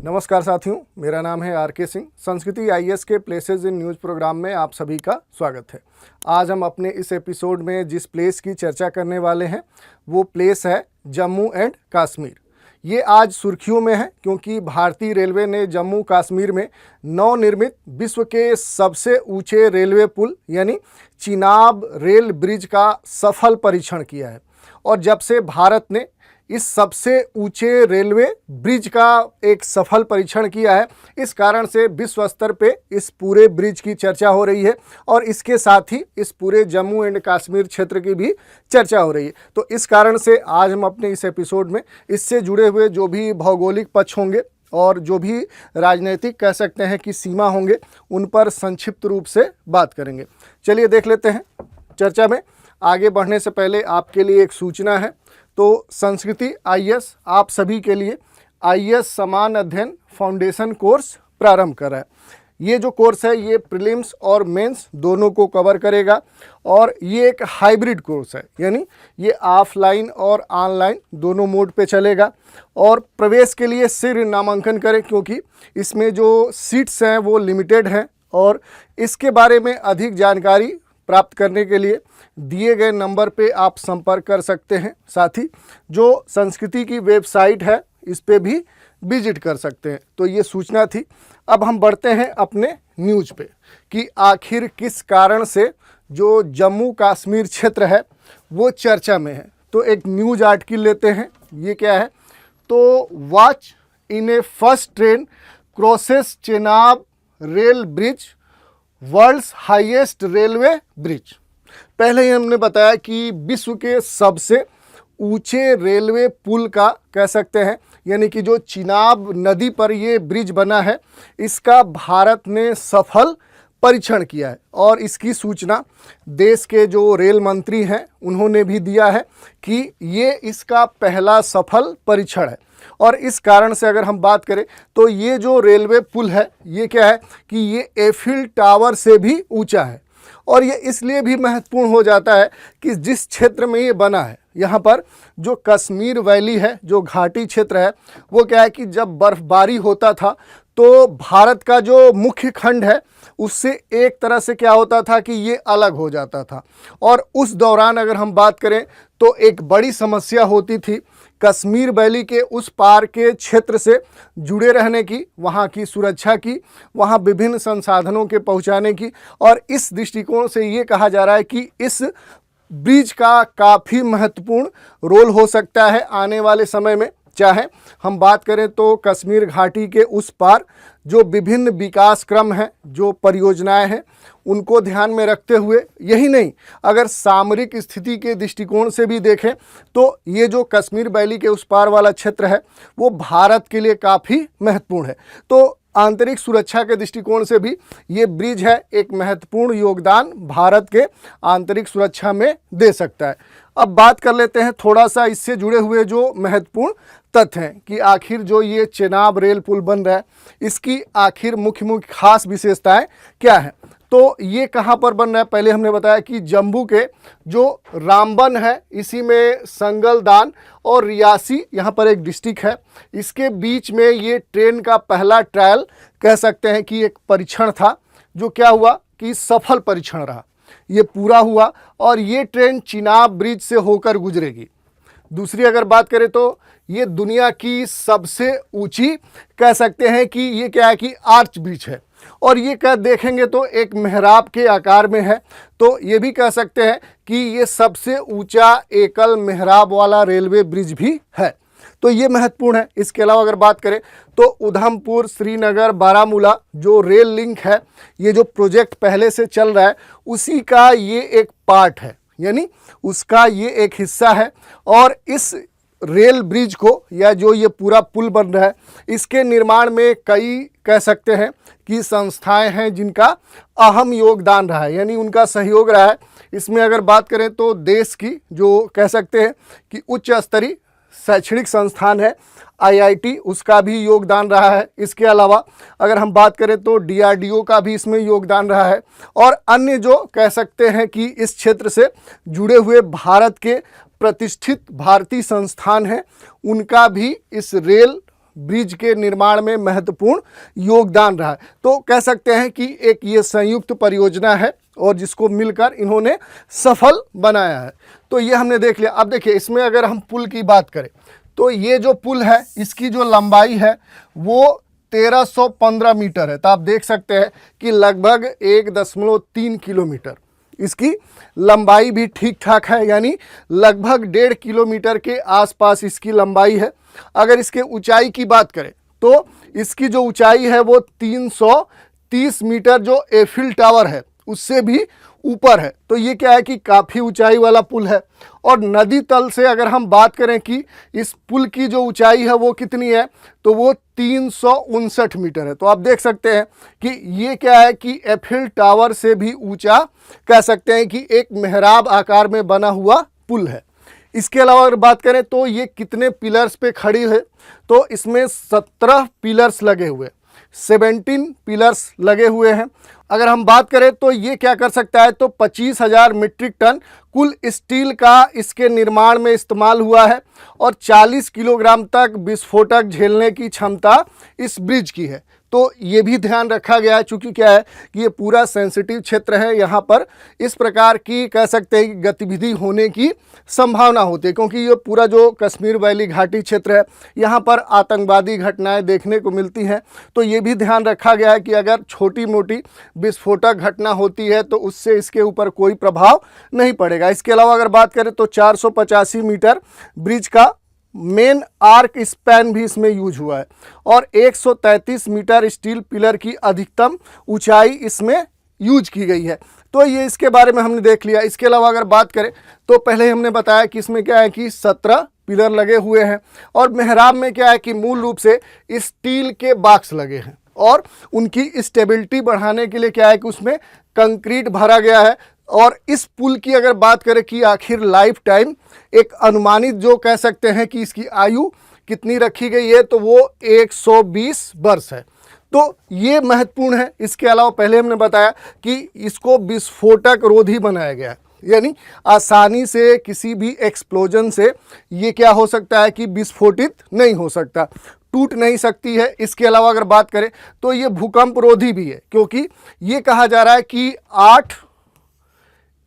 नमस्कार साथियों, मेरा नाम है आर के सिंह। संस्कृति आईएएस के प्लेसेस इन न्यूज़ प्रोग्राम में आप सभी का स्वागत है। आज हम अपने इस एपिसोड में जिस प्लेस की चर्चा करने वाले हैं वो प्लेस है जम्मू एंड कश्मीर। ये आज सुर्खियों में है क्योंकि भारतीय रेलवे ने जम्मू कश्मीर में नवनिर्मित विश्व के सबसे ऊंचे रेलवे पुल यानी चिनाब रेल ब्रिज का सफल परीक्षण किया है। और जब से भारत ने इस सबसे ऊंचे रेलवे ब्रिज का एक सफल परीक्षण किया है, इस कारण से विश्व स्तर पे इस पूरे ब्रिज की चर्चा हो रही है और इसके साथ ही इस पूरे जम्मू एंड कश्मीर क्षेत्र की भी चर्चा हो रही है। तो इस कारण से आज हम अपने इस एपिसोड में इससे जुड़े हुए जो भी भौगोलिक पक्ष होंगे और जो भी राजनीतिक कह सकते हैं कि सीमा होंगे, उन पर संक्षिप्त रूप से बात करेंगे। चलिए देख लेते हैं। चर्चा में आगे बढ़ने से पहले आपके लिए एक सूचना है। तो संस्कृति आईएएस आप सभी के लिए आईएएस समान अध्ययन फाउंडेशन कोर्स प्रारंभ कर रहा है। ये जो कोर्स है ये प्रीलिम्स और मेंस दोनों को कवर करेगा और ये एक हाइब्रिड कोर्स है, यानी ये ऑफलाइन और ऑनलाइन दोनों मोड पे चलेगा। और प्रवेश के लिए शीघ्र नामांकन करें क्योंकि इसमें जो सीट्स हैं वो लिमिटेड हैं। और इसके बारे में अधिक जानकारी प्राप्त करने के लिए दिए गए नंबर पे आप संपर्क कर सकते हैं। साथ ही जो संस्कृति की वेबसाइट है इस पे भी विजिट कर सकते हैं। तो ये सूचना थी। अब हम बढ़ते हैं अपने न्यूज़ पे कि आखिर किस कारण से जो जम्मू कश्मीर क्षेत्र है वो चर्चा में है। तो एक न्यूज़ आर्टिकल लेते हैं। ये क्या है? तो watch in a first train crosses Chenab rail bridge, world's highest railway bridge. पहले ही हमने बताया कि विश्व के सबसे ऊंचे रेलवे पुल का कह सकते हैं, यानी कि जो चिनाब नदी पर ये ब्रिज बना है, इसका भारत ने सफल परीक्षण किया है। और इसकी सूचना देश के जो रेल मंत्री हैं उन्होंने भी दिया है कि ये इसका पहला सफल परीक्षण है। और इस कारण से अगर हम बात करें तो ये जो रेलवे पुल है ये क्या है कि ये एफिल टावर से भी ऊंचा है। और ये इसलिए भी महत्वपूर्ण हो जाता है कि जिस क्षेत्र में ये बना है, यहाँ पर जो कश्मीर वैली है, जो घाटी क्षेत्र है, वो क्या है कि जब बर्फबारी होता था तो भारत का जो मुख्य खंड है उससे एक तरह से क्या होता था कि ये अलग हो जाता था। और उस दौरान अगर हम बात करें तो एक बड़ी समस्या होती थी कश्मीर वैली के उस पार के क्षेत्र से जुड़े रहने की, वहाँ की सुरक्षा की, वहाँ विभिन्न संसाधनों के पहुँचाने की। और इस दृष्टिकोण से ये कहा जा रहा है कि इस ब्रिज का काफ़ी महत्वपूर्ण रोल हो सकता है आने वाले समय में। चाहे हम बात करें तो कश्मीर घाटी के उस पार जो विभिन्न विकास क्रम हैं, जो परियोजनाएं हैं, उनको ध्यान में रखते हुए, यही नहीं अगर सामरिक स्थिति के दृष्टिकोण से भी देखें तो ये जो कश्मीर वैली के उस पार वाला क्षेत्र है वो भारत के लिए काफ़ी महत्वपूर्ण है। तो आंतरिक सुरक्षा के दृष्टिकोण से भी ये ब्रिज है एक महत्वपूर्ण योगदान भारत के आंतरिक सुरक्षा में दे सकता है। अब बात कर लेते हैं थोड़ा सा इससे जुड़े हुए जो महत्वपूर्ण तथ्य हैं कि आखिर जो ये चेनाब रेल पुल बन रहा है इसकी आखिर मुख्य खास विशेषताएं क्या हैं। तो ये कहाँ पर बन रहा है? पहले हमने बताया कि जम्मू के जो रामबन है इसी में संगलदान और रियासी यहाँ पर एक डिस्ट्रिक्ट है, इसके बीच में ये ट्रेन का पहला ट्रायल कह सकते हैं कि एक परीक्षण था जो क्या हुआ कि सफल परीक्षण रहा, ये पूरा हुआ और ये ट्रेन चिनाब ब्रिज से होकर गुजरेगी। दूसरी अगर बात करें तो ये दुनिया की सबसे ऊंची कह सकते हैं कि ये क्या है कि आर्च ब्रिज है और ये क्या देखेंगे तो एक मेहराब के आकार में है। तो ये भी कह सकते हैं कि ये सबसे ऊंचा एकल मेहराब वाला रेलवे ब्रिज भी है। तो ये महत्वपूर्ण है। इसके अलावा अगर बात करें तो उधमपुर श्रीनगर बारामूला जो रेल लिंक है, ये जो प्रोजेक्ट पहले से चल रहा है उसी का ये एक पार्ट है, यानी उसका ये एक हिस्सा है। और इस रेल ब्रिज को या जो ये पूरा पुल बन रहा है इसके निर्माण में कई कह सकते हैं कि संस्थाएं हैं जिनका अहम योगदान रहा है, यानी उनका सहयोग रहा है। इसमें अगर बात करें तो देश की जो कह सकते हैं कि उच्च स्तरीय शैक्षणिक संस्थान है आईआईटी, उसका भी योगदान रहा है। इसके अलावा अगर हम बात करें तो डीआरडीओ का भी इसमें योगदान रहा है और अन्य जो कह सकते हैं कि इस क्षेत्र से जुड़े हुए भारत के प्रतिष्ठित भारतीय संस्थान हैं उनका भी इस रेल ब्रिज के निर्माण में महत्वपूर्ण योगदान रहा है। तो कह सकते हैं कि एक ये संयुक्त परियोजना है और जिसको मिलकर इन्होंने सफल बनाया है। तो ये हमने देख लिया। अब देखिए इसमें अगर हम पुल की बात करें तो ये जो पुल है इसकी जो लंबाई है वो 1315 मीटर है। तो आप देख सकते हैं कि लगभग 1.3 किलोमीटर इसकी लंबाई भी ठीक ठाक है, यानी लगभग 1.5 किलोमीटर के आसपास इसकी लंबाई है। अगर इसके ऊंचाई की बात करें तो इसकी जो ऊंचाई है वो 330 मीटर, जो एफिल टावर है उससे भी ऊपर है। तो ये क्या है कि काफ़ी ऊंचाई वाला पुल है। और नदी तल से अगर हम बात करें कि इस पुल की जो ऊंचाई है वो कितनी है, तो वो 359 मीटर है। तो आप देख सकते हैं कि ये क्या है कि एफिल टावर से भी ऊंचा कह सकते हैं कि एक मेहराब आकार में बना हुआ पुल है। इसके अलावा अगर बात करें तो ये कितने पिलर्स पे खड़ी है, तो इसमें 17 पिलर्स लगे हुए, 17 पिलर्स लगे हुए हैं। अगर हम बात करें तो ये क्या कर सकता है, तो 25,000 मीट्रिक टन कुल स्टील का इसके निर्माण में इस्तेमाल हुआ है और 40 किलोग्राम तक विस्फोटक झेलने की क्षमता इस ब्रिज की है। तो ये भी ध्यान रखा गया है, चूँकि क्या है कि ये पूरा सेंसिटिव क्षेत्र है, यहाँ पर इस प्रकार की कह सकते हैं कि गतिविधि होने की संभावना होती है, क्योंकि ये पूरा जो कश्मीर वैली घाटी क्षेत्र है यहाँ पर आतंकवादी घटनाएं देखने को मिलती हैं। तो ये भी ध्यान रखा गया है कि अगर छोटी मोटी विस्फोटक घटना होती है तो उससे इसके ऊपर कोई प्रभाव नहीं पड़ेगा। इसके अलावा अगर बात करें तो 485 मीटर ब्रिज का मेन आर्क स्पैन भी इसमें यूज हुआ है और 133 मीटर स्टील पिलर की अधिकतम ऊंचाई इसमें यूज की गई है। तो ये इसके बारे में हमने देख लिया। इसके अलावा अगर बात करें तो पहले हमने बताया कि इसमें क्या है कि 17 पिलर लगे हुए हैं और मेहराब में क्या है कि मूल रूप से स्टील के बॉक्स लगे हैं और उनकी स्टेबिलिटी बढ़ाने के लिए क्या है कि उसमें कंक्रीट भरा गया है। और इस पुल की अगर बात करें कि आखिर लाइफ टाइम एक अनुमानित जो कह सकते हैं कि इसकी आयु कितनी रखी गई है, तो वो 120 वर्ष है। तो ये महत्वपूर्ण है। इसके अलावा पहले हमने बताया कि इसको विस्फोटक रोधी बनाया गया है, यानी आसानी से किसी भी एक्सप्लोजन से ये क्या हो सकता है कि विस्फोटित नहीं हो सकता, टूट नहीं सकती है। इसके अलावा अगर बात करें तो ये भूकंप रोधी भी है, क्योंकि ये कहा जा रहा है कि 8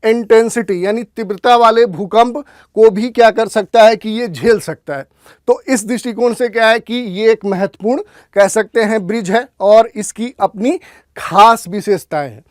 इंटेंसिटी यानी तीव्रता वाले भूकंप को भी क्या कर सकता है कि ये झेल सकता है। तो इस दृष्टिकोण से क्या है कि ये एक महत्वपूर्ण कह सकते हैं ब्रिज है और इसकी अपनी खास विशेषताएं हैं।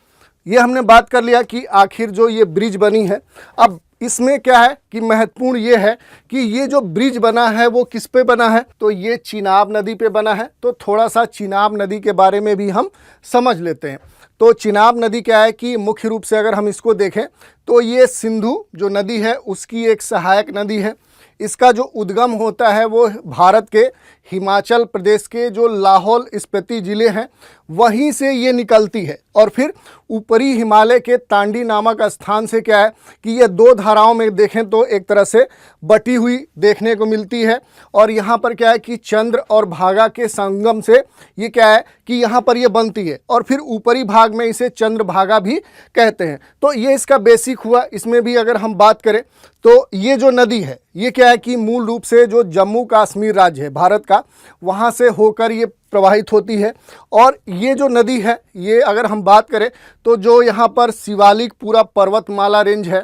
ये हमने बात कर लिया कि आखिर जो ये ब्रिज बनी है। अब इसमें क्या है कि महत्वपूर्ण ये है कि ये जो ब्रिज बना है वो किस पे बना है, तो ये चिनाब नदी पे बना है। तो थोड़ा सा चिनाब नदी के बारे में भी हम समझ लेते हैं। तो चिनाब नदी क्या है कि मुख्य रूप से अगर हम इसको देखें तो ये सिंधु जो नदी है उसकी एक सहायक नदी है। इसका जो उद्गम होता है वो भारत के हिमाचल प्रदेश के जो लाहौल स्पीति ज़िले हैं वहीं से ये निकलती है और फिर ऊपरी हिमालय के तांडी नामक स्थान से क्या है कि ये दो धाराओं में देखें तो एक तरह से बटी हुई देखने को मिलती है। और यहाँ पर क्या है कि चंद्र और भागा के संगम से ये क्या है कि यहाँ पर ये बनती है और फिर ऊपरी भाग में इसे चंद्र भागा भी कहते हैं। तो ये इसका बेसिक हुआ। इसमें भी अगर हम बात करें तो ये जो नदी है ये क्या है कि मूल रूप से जो जम्मू कश्मीर राज्य है भारत का, वहाँ से होकर ये प्रवाहित होती है। और ये जो नदी है ये अगर हम बात करें तो जो यहाँ पर शिवालिक पूरा पर्वतमाला रेंज है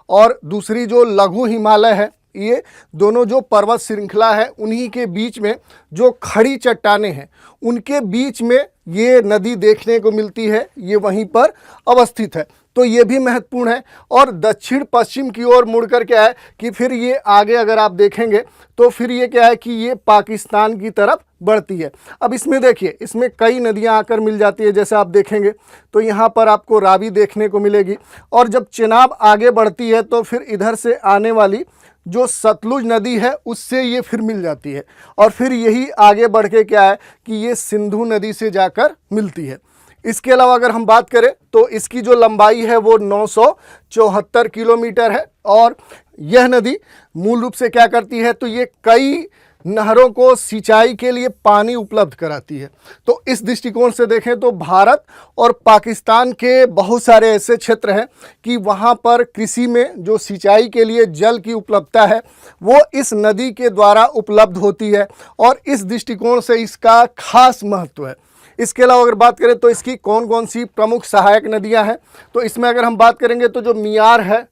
और दूसरी जो लघु हिमालय है, ये दोनों जो पर्वत श्रृंखला है उन्हीं के बीच में जो खड़ी चट्टानें हैं उनके बीच में ये नदी देखने को मिलती है, ये वहीं पर अवस्थित है। तो ये भी महत्वपूर्ण है। और दक्षिण पश्चिम की ओर मुड़कर क्या है कि फिर ये आगे अगर आप देखेंगे तो फिर ये क्या है कि ये पाकिस्तान की तरफ बढ़ती है। अब इसमें देखिए इसमें कई नदियां आकर मिल जाती है। जैसे आप देखेंगे तो यहाँ पर आपको रावी देखने को मिलेगी और जब चेनाब आगे बढ़ती है तो फिर इधर से आने वाली जो सतलुज नदी है उससे ये फिर मिल जाती है और फिर यही आगे बढ़ के क्या है कि ये सिंधु नदी से जाकर मिलती है। इसके अलावा अगर हम बात करें तो इसकी जो लंबाई है वो 974 किलोमीटर है और यह नदी मूल रूप से क्या करती है तो ये कई नहरों को सिंचाई के लिए पानी उपलब्ध कराती है। तो इस दृष्टिकोण से देखें तो भारत और पाकिस्तान के बहुत सारे ऐसे क्षेत्र हैं कि वहाँ पर कृषि में जो सिंचाई के लिए जल की उपलब्धता है वो इस नदी के द्वारा उपलब्ध होती है और इस दृष्टिकोण से इसका खास महत्व है। इसके अलावा अगर बात करें तो इसकी कौन कौन सी प्रमुख सहायक नदियां हैं, तो इसमें अगर हम बात करेंगे तो जो मियार है,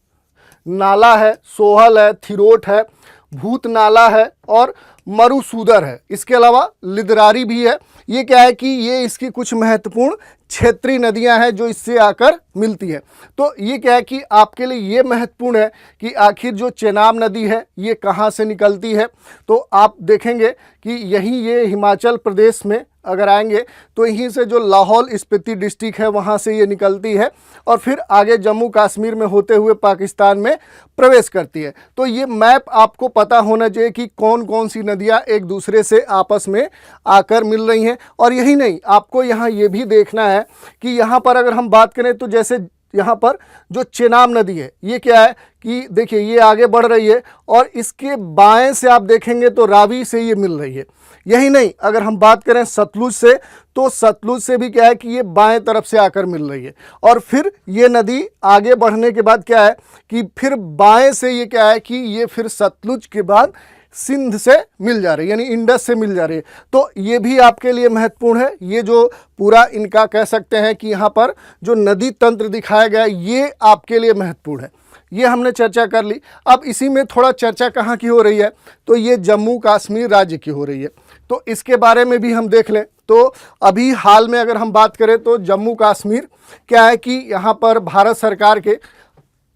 नाला है, सोहल है, थिरोट है, भूत नाला है और मरुसूदर है। इसके अलावा लिदरारी भी है। ये क्या है कि ये इसकी कुछ महत्वपूर्ण क्षेत्रीय नदियां हैं जो इससे आकर मिलती है। तो ये क्या है कि आपके लिए ये महत्वपूर्ण है कि आखिर जो चेनाब नदी है ये कहाँ से निकलती है। तो आप देखेंगे कि यहीं ये हिमाचल प्रदेश में अगर आएंगे तो यहीं से जो लाहौल स्पीति डिस्ट्रिक्ट है वहाँ से ये निकलती है और फिर आगे जम्मू कश्मीर में होते हुए पाकिस्तान में प्रवेश करती है। तो ये मैप आपको पता होना चाहिए कि कौन कौन सी नदियाँ एक दूसरे से आपस में आकर मिल रही हैं। और यही नहीं, आपको यहाँ ये भी देखना है कि यहाँ पर अगर हम बात करें तो जैसे यहाँ पर जो चेनाब नदी है ये क्या है कि देखिए ये आगे बढ़ रही है और इसके बाएं से आप देखेंगे तो रावी से ये मिल रही है। यही नहीं, अगर हम बात करें सतलुज से तो सतलुज से भी क्या है कि ये बाएं तरफ से आकर मिल रही है और फिर ये नदी आगे बढ़ने के बाद क्या है कि फिर बाएं से ये क्या है कि ये फिर सतलुज के बाद सिंध से मिल जा रही है, यानी इंडस से मिल जा रही है। तो ये भी आपके लिए महत्वपूर्ण है। ये जो पूरा इनका कह सकते हैं कि यहाँ पर जो नदी तंत्र दिखाया गया है ये आपके लिए महत्वपूर्ण है। ये हमने चर्चा कर ली। अब इसी में थोड़ा चर्चा कहाँ की हो रही है, तो ये जम्मू कश्मीर राज्य की हो रही है। तो इसके बारे में भी हम देख लें तो अभी हाल में अगर हम बात करें तो जम्मू कश्मीर क्या है कि यहाँ पर भारत सरकार के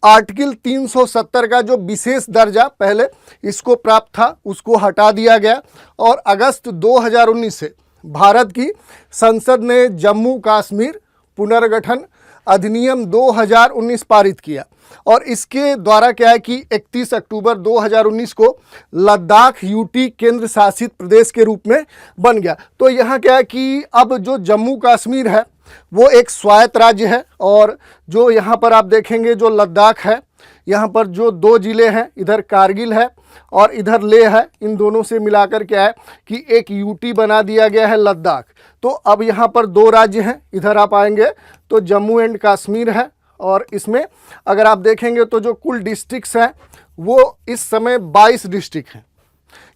आर्टिकल 370 का जो विशेष दर्जा पहले इसको प्राप्त था उसको हटा दिया गया और अगस्त 2019 से भारत की संसद ने जम्मू कश्मीर पुनर्गठन अधिनियम 2019 पारित किया और इसके द्वारा क्या है कि 31 अक्टूबर 2019 को लद्दाख यूटी केंद्र शासित प्रदेश के रूप में बन गया। तो यहाँ क्या है कि अब जो जम्मू कश्मीर है वो एक स्वायत्त राज्य है और जो यहाँ पर आप देखेंगे जो लद्दाख है, यहाँ पर जो दो ज़िले हैं, इधर कारगिल है और इधर लेह है, इन दोनों से मिलाकर क्या है कि एक यूटी बना दिया गया है लद्दाख। तो अब यहाँ पर दो राज्य हैं। इधर आप आएंगे तो जम्मू एंड कश्मीर है और इसमें अगर आप देखेंगे तो जो कुल डिस्ट्रिक्ट्स हैं वो इस समय 22 डिस्ट्रिक्ट हैं।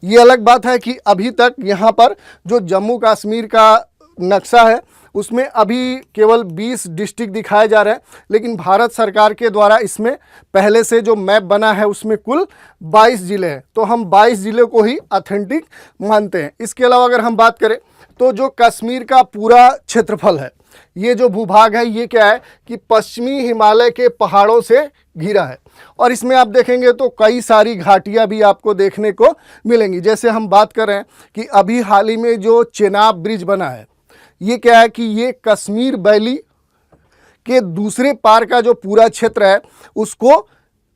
ये अलग बात है कि अभी तक यहाँ पर जो जम्मू कश्मीर का नक्शा है उसमें अभी केवल 20 डिस्ट्रिक्ट दिखाए जा रहे हैं, लेकिन भारत सरकार के द्वारा इसमें पहले से जो मैप बना है उसमें कुल 22 ज़िले हैं। तो हम 22 ज़िले को ही ऑथेंटिक मानते हैं। इसके अलावा अगर हम बात करें तो जो कश्मीर का पूरा क्षेत्रफल है, ये जो भूभाग है ये क्या है कि पश्चिमी हिमालय के पहाड़ों से घिरा है और इसमें आप देखेंगे तो कई सारी घाटियां भी आपको देखने को मिलेंगी। जैसे हम बात कर रहे हैं कि अभी हाल ही में जो चेनाब ब्रिज बना है ये क्या है कि ये कश्मीर वैली के दूसरे पार का जो पूरा क्षेत्र है उसको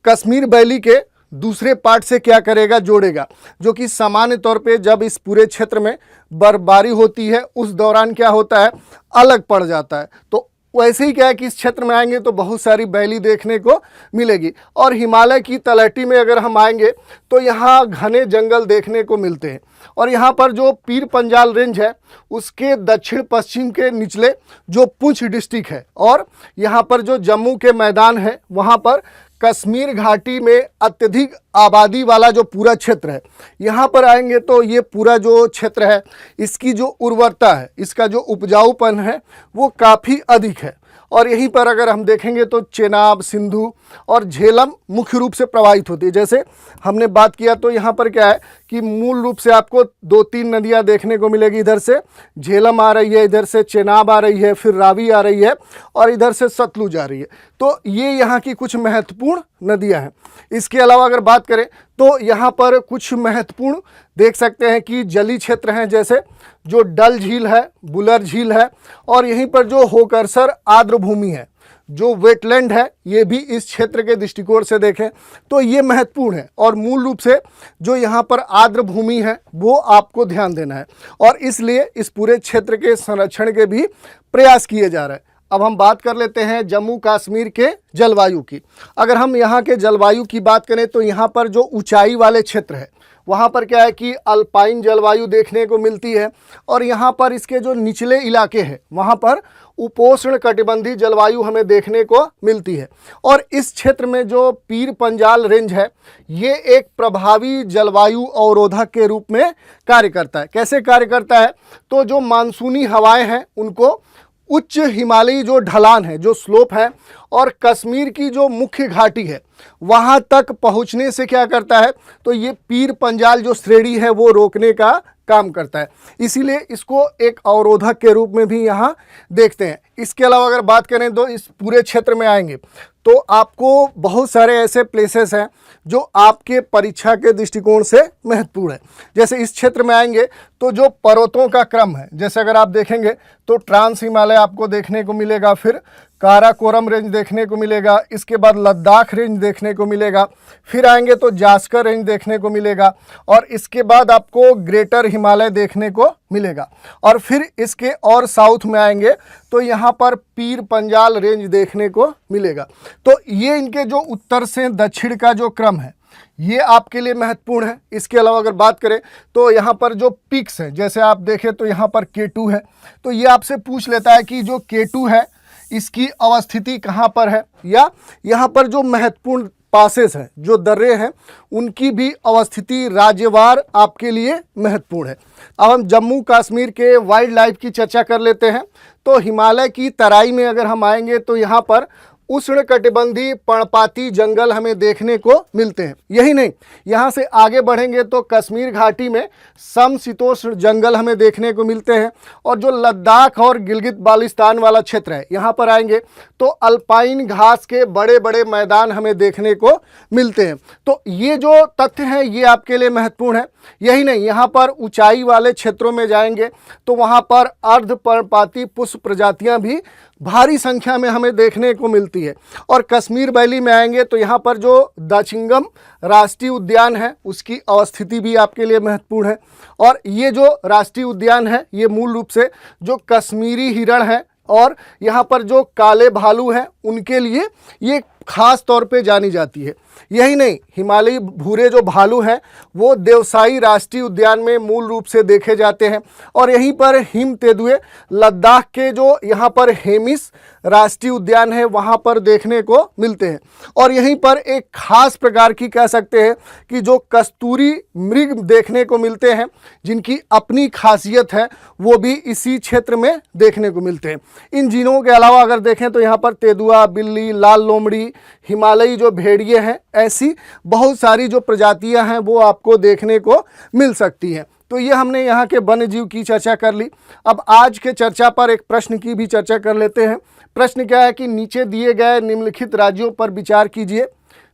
कश्मीर वैली के दूसरे पार्ट से क्या करेगा, जोड़ेगा, जो कि सामान्य तौर पे जब इस पूरे क्षेत्र में बर्फबारी होती है उस दौरान क्या होता है, अलग पड़ जाता है। तो वैसे ही क्या है कि इस क्षेत्र में आएंगे तो बहुत सारी वैली देखने को मिलेगी। और हिमालय की तलहटी में अगर हम आएंगे तो यहाँ घने जंगल देखने को मिलते हैं और यहाँ पर जो पीर पंजाल रेंज है उसके दक्षिण पश्चिम के निचले जो पुंछ डिस्ट्रिक्ट है और यहाँ पर जो जम्मू के मैदान है वहाँ पर कश्मीर घाटी में अत्यधिक आबादी वाला जो पूरा क्षेत्र है, यहाँ पर आएंगे तो ये पूरा जो क्षेत्र है इसकी जो उर्वरता है, इसका जो उपजाऊपन है वो काफ़ी अधिक है। और यहीं पर अगर हम देखेंगे तो चेनाब, सिंधु और झेलम मुख्य रूप से प्रवाहित होती है। जैसे हमने बात किया तो यहाँ पर क्या है कि मूल रूप से आपको 2-3 नदियाँ देखने को मिलेगी। इधर से झेलम आ रही है, इधर से चेनाब आ रही है, फिर रावी आ रही है और इधर से सतलुज आ रही है। तो ये यहाँ की कुछ महत्वपूर्ण नदियाँ हैं। इसके अलावा अगर बात करें तो यहाँ पर कुछ महत्वपूर्ण देख सकते हैं कि जलीय क्षेत्र हैं, जैसे जो डल झील है, बुलर झील है और यहीं पर जो होकरसर आर्द्र भूमि है, जो वेटलैंड है, ये भी इस क्षेत्र के दृष्टिकोण से देखें तो ये महत्वपूर्ण है। और मूल रूप से जो यहाँ पर आर्द्र भूमि है वो आपको ध्यान देना है और इसलिए इस पूरे क्षेत्र के संरक्षण के भी प्रयास किए जा रहे हैं। अब हम बात कर लेते हैं जम्मू कश्मीर के जलवायु की। अगर हम यहाँ के जलवायु की बात करें तो यहाँ पर जो ऊंचाई वाले क्षेत्र है वहाँ पर क्या है कि अल्पाइन जलवायु देखने को मिलती है, और यहाँ पर इसके जो निचले इलाके हैं वहाँ पर उपोष्ण कटिबंधीय जलवायु हमें देखने को मिलती है। और इस क्षेत्र में जो पीर पंजाल रेंज है ये एक प्रभावी जलवायु अवरोधक के रूप में कार्य करता है। कैसे कार्य करता है? तो जो मानसूनी हवाएं हैं उनको उच्च हिमालयी जो ढलान है, जो स्लोप है, और कश्मीर की जो मुख्य घाटी है वहाँ तक पहुँचने से क्या करता है, तो ये पीर पंजाल जो श्रेणी है वो रोकने का काम करता है। इसीलिए इसको एक अवरोधक के रूप में भी यहाँ देखते हैं। इसके अलावा अगर बात करें तो इस पूरे क्षेत्र में आएंगे तो आपको बहुत सारे ऐसे प्लेसेस हैं जो आपके परीक्षा के दृष्टिकोण से महत्वपूर्ण है। जैसे इस क्षेत्र में आएंगे तो जो पर्वतों का क्रम है, जैसे अगर आप देखेंगे तो ट्रांस हिमालय आपको देखने को मिलेगा, फिर काराकोरम रेंज देखने को मिलेगा, इसके बाद लद्दाख रेंज देखने को मिलेगा, फिर आएंगे तो जास्कर रेंज देखने को मिलेगा, और इसके बाद आपको ग्रेटर हिमालय देखने को मिलेगा, और फिर इसके और साउथ में आएंगे तो यहाँ पर पीर पंजाल रेंज देखने को मिलेगा। तो ये इनके जो उत्तर से दक्षिण का जो क्रम है ये आपके लिए महत्वपूर्ण है। इसके अलावा अगर बात करें तो यहाँ पर जो पिक्स हैं, जैसे आप देखें तो यहाँ पर K2 है, तो ये आपसे पूछ लेता है कि जो K2 है इसकी अवस्थिति कहाँ पर है, या यहाँ पर जो महत्वपूर्ण पासेस हैं, जो दर्रे हैं, उनकी भी अवस्थिति राज्यवार आपके लिए महत्वपूर्ण है। अब हम जम्मू कश्मीर के वाइल्ड लाइफ की चर्चा कर लेते हैं। तो हिमालय की तराई में अगर हम आएंगे तो यहाँ पर उष्णकटिबंधीय पर्णपाती जंगल हमें देखने को मिलते हैं। यही नहीं, यहाँ से आगे बढ़ेंगे तो कश्मीर घाटी में समशीतोष्ण जंगल हमें देखने को मिलते हैं, और जो लद्दाख और गिलगित बाल्टिस्तान वाला क्षेत्र है यहाँ पर आएंगे तो अल्पाइन घास के बड़े बड़े मैदान हमें देखने को मिलते हैं। तो ये जो तथ्य हैं ये आपके लिए महत्वपूर्ण है। यही नहीं, यहाँ पर ऊंचाई वाले क्षेत्रों में जाएंगे तो वहाँ पर अर्ध पर्णपाती पुष्प प्रजातियाँ भी भारी संख्या में हमें देखने को मिलती है। और कश्मीर वैली में आएंगे तो यहाँ पर जो दाचिंगम राष्ट्रीय उद्यान है उसकी अवस्थिति भी आपके लिए महत्वपूर्ण है। और ये जो राष्ट्रीय उद्यान है ये मूल रूप से जो कश्मीरी हिरण है और यहाँ पर जो काले भालू हैं उनके लिए ये खास तौर पे जानी जाती है। यही नहीं, हिमालयी भूरे जो भालू हैं वो देवसाई राष्ट्रीय उद्यान में मूल रूप से देखे जाते हैं, और यहीं पर हिम तेंदुए लद्दाख के जो यहाँ पर हेमिस राष्ट्रीय उद्यान है वहाँ पर देखने को मिलते हैं। और यहीं पर एक खास प्रकार की कह सकते हैं कि जो कस्तूरी मृग देखने को मिलते हैं जिनकी अपनी खासियत है वो भी इसी क्षेत्र में देखने को मिलते हैं। इन जीनों के अलावा अगर देखें तो यहाँ पर तेंदुआ, बिल्ली, लाल लोमड़ी, हिमालयी जो भेड़िए हैं, ऐसी बहुत सारी जो प्रजातियां हैं वो आपको देखने को मिल सकती हैं। तो ये हमने यहाँ के वन्य जीव की चर्चा कर ली। अब आज के चर्चा पर एक प्रश्न की भी चर्चा कर लेते हैं। प्रश्न क्या है कि नीचे दिए गए निम्नलिखित राज्यों पर विचार कीजिए।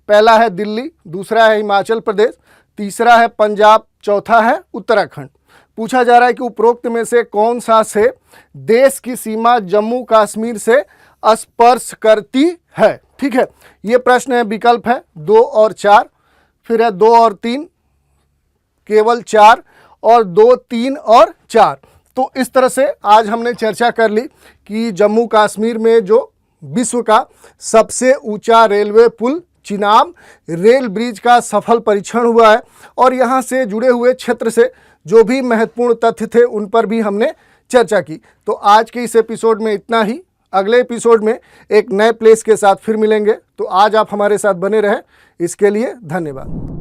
पहला है दिल्ली, दूसरा है हिमाचल प्रदेश, तीसरा है पंजाब, चौथा है उत्तराखंड। पूछा जा रहा है कि उपरोक्त में से कौन सा से देश की सीमा जम्मू कश्मीर से स्पर्श करती है। ठीक है, ये प्रश्न है, विकल्प है 2 और 4, फिर है 2 और 3, केवल 4, और 2, 3 और 4। तो इस तरह से आज हमने चर्चा कर ली कि जम्मू कश्मीर में जो विश्व का सबसे ऊंचा रेलवे पुल चिनाब रेल ब्रिज का सफल परीक्षण हुआ है, और यहाँ से जुड़े हुए क्षेत्र से जो भी महत्वपूर्ण तथ्य थे उन पर भी हमने चर्चा की। तो आज के इस एपिसोड में इतना ही। अगले एपिसोड में एक नए प्लेस के साथ फिर मिलेंगे। तो आज आप हमारे साथ बने रहें, इसके लिए धन्यवाद।